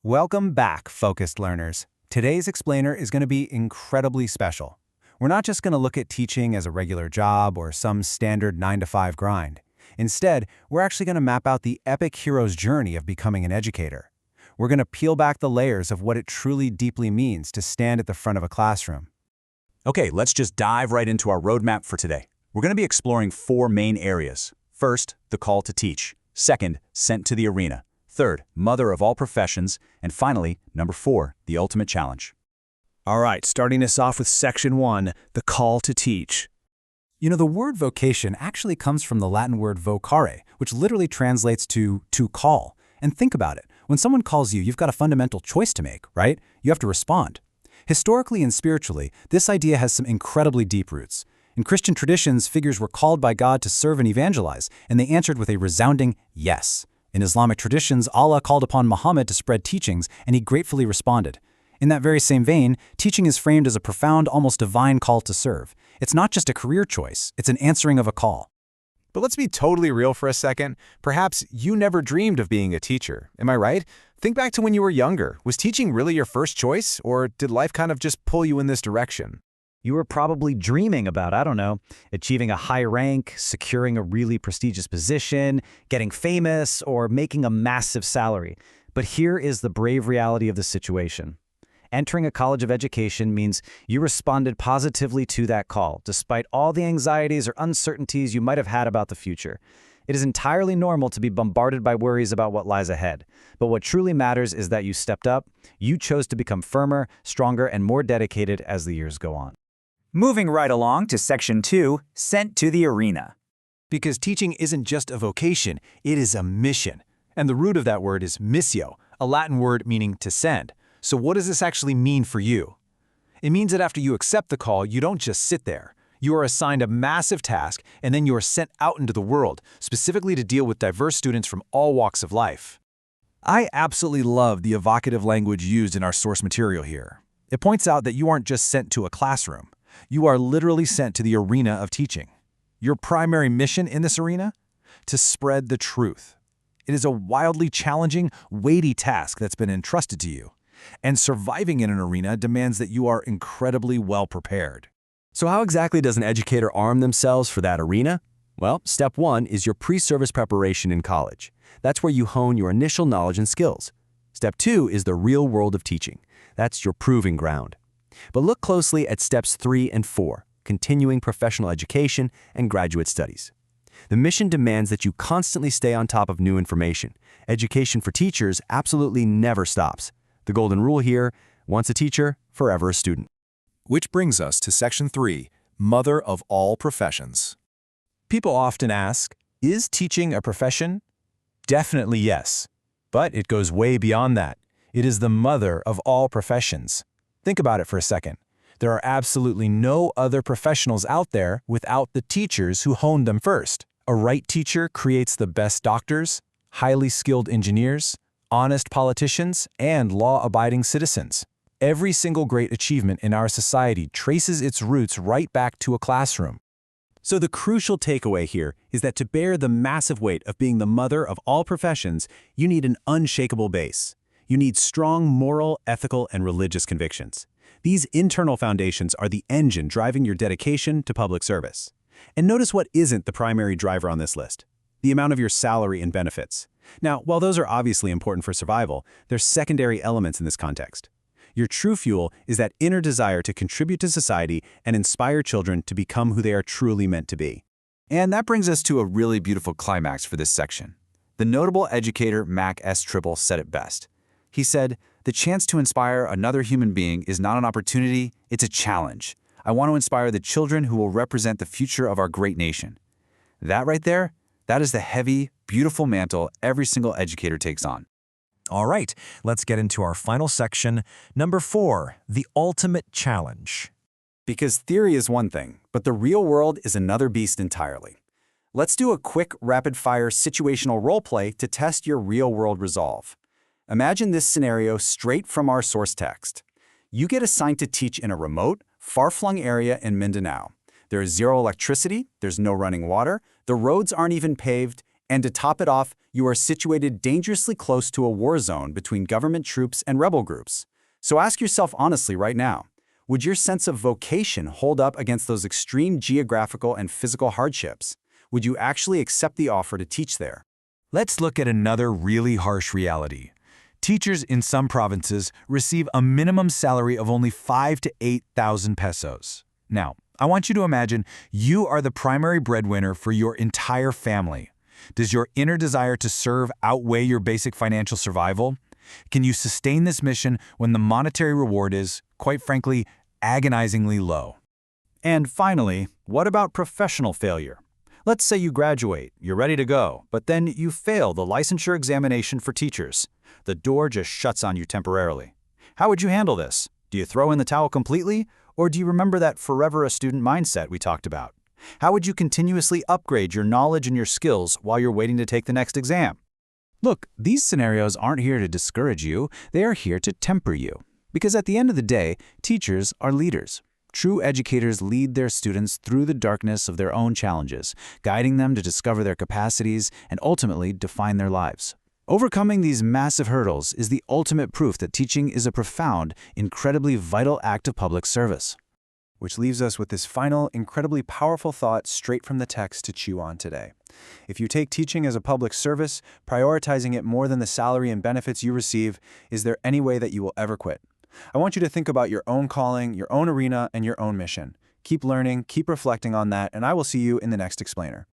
Welcome back, focused learners. Today's explainer is going to be incredibly special. We're not just going to look at teaching as a regular job or some standard 9-to-5 grind. Instead, we're actually going to map out the epic hero's journey of becoming an educator. We're going to peel back the layers of what it truly deeply means to stand at the front of a classroom. Okay, let's just dive right into our roadmap for today. We're going to be exploring 4 main areas. First, the call to teach. Second, sent to the arena. Third, mother of all professions. And finally, number 4, the ultimate challenge. All right, starting us off with Section 1, the call to teach. You know, the word vocation actually comes from the Latin word vocare, which literally translates to call. And think about it. When someone calls you, you've got a fundamental choice to make, right? You have to respond. Historically and spiritually, this idea has some incredibly deep roots. In Christian traditions, figures were called by God to serve and evangelize, and they answered with a resounding yes. In Islamic traditions, Allah called upon Muhammad to spread teachings, and he gratefully responded. In that very same vein, teaching is framed as a profound, almost divine call to serve. It's not just a career choice, it's an answering of a call. But let's be totally real for a second. Perhaps you never dreamed of being a teacher. Am I right? Think back to when you were younger. Was teaching really your first choice, or did life kind of just pull you in this direction? You were probably dreaming about, I don't know, achieving a high rank, securing a really prestigious position, getting famous, or making a massive salary. But here is the brave reality of the situation. Entering a college of education means you responded positively to that call, despite all the anxieties or uncertainties you might have had about the future. It is entirely normal to be bombarded by worries about what lies ahead. But what truly matters is that you stepped up, you chose to become firmer, stronger, and more dedicated as the years go on. Moving right along to Section 2, sent to the arena. Because teaching isn't just a vocation, it is a mission. And the root of that word is missio, a Latin word meaning to send. So what does this actually mean for you? It means that after you accept the call, you don't just sit there. You are assigned a massive task, and then you are sent out into the world, specifically to deal with diverse students from all walks of life. I absolutely love the evocative language used in our source material here. It points out that you aren't just sent to a classroom. You are literally sent to the arena of teaching. Your primary mission in this arena? To spread the truth. It is a wildly challenging, weighty task that's been entrusted to you. And surviving in an arena demands that you are incredibly well prepared. So how exactly does an educator arm themselves for that arena? Well, step 1 is your pre-service preparation in college. That's where you hone your initial knowledge and skills. Step 2 is the real world of teaching. That's your proving ground. But look closely at steps 3 and 4, continuing professional education and graduate studies. The mission demands that you constantly stay on top of new information. Education for teachers absolutely never stops. The golden rule here, once a teacher, forever a student. Which brings us to Section 3, mother of all professions. People often ask, is teaching a profession? Definitely yes. But it goes way beyond that. It is the mother of all professions. Think about it for a second. There are absolutely no other professionals out there without the teachers who honed them first. A right teacher creates the best doctors, highly skilled engineers, honest politicians, and law-abiding citizens. Every single great achievement in our society traces its roots right back to a classroom. So the crucial takeaway here is that to bear the massive weight of being the mother of all professions, you need an unshakable base. You need strong moral, ethical, and religious convictions. These internal foundations are the engine driving your dedication to public service. And notice what isn't the primary driver on this list: the amount of your salary and benefits. Now, while those are obviously important for survival, they're secondary elements in this context. Your true fuel is that inner desire to contribute to society and inspire children to become who they are truly meant to be. And that brings us to a really beautiful climax for this section. The notable educator Mac S. Tribble said it best. He said, "The chance to inspire another human being is not an opportunity, it's a challenge. I want to inspire the children who will represent the future of our great nation." That right there, that is the heavy, beautiful mantle every single educator takes on. All right, let's get into our final section, number 4, the ultimate challenge. Because theory is one thing, but the real world is another beast entirely. Let's do a quick, rapid-fire situational role-play to test your real-world resolve. Imagine this scenario straight from our source text. You get assigned to teach in a remote, far-flung area in Mindanao. There is zero electricity, there's no running water, the roads aren't even paved, And to top it off, you are situated dangerously close to a war zone between government troops and rebel groups. So ask yourself honestly right now, would your sense of vocation hold up against those extreme geographical and physical hardships? Would you actually accept the offer to teach there? Let's look at another really harsh reality. Teachers in some provinces receive a minimum salary of only 5,000 to 8,000 pesos. Now, I want you to imagine you are the primary breadwinner for your entire family. Does your inner desire to serve outweigh your basic financial survival? Can you sustain this mission when the monetary reward is, quite frankly, agonizingly low? And finally, what about professional failure? Let's say you graduate, you're ready to go, but then you fail the licensure examination for teachers. The door just shuts on you temporarily. How would you handle this? Do you throw in the towel completely, or do you remember that forever a student mindset we talked about? How would you continuously upgrade your knowledge and your skills while you're waiting to take the next exam? Look, these scenarios aren't here to discourage you, they are here to temper you. Because at the end of the day, teachers are leaders. True educators lead their students through the darkness of their own challenges, guiding them to discover their capacities and ultimately define their lives. Overcoming these massive hurdles is the ultimate proof that teaching is a profound, incredibly vital act of public service. Which leaves us with this final, incredibly powerful thought straight from the text to chew on today. If you take teaching as a public service, prioritizing it more than the salary and benefits you receive, is there any way that you will ever quit? I want you to think about your own calling, your own arena, and your own mission. Keep learning, keep reflecting on that, and I will see you in the next explainer.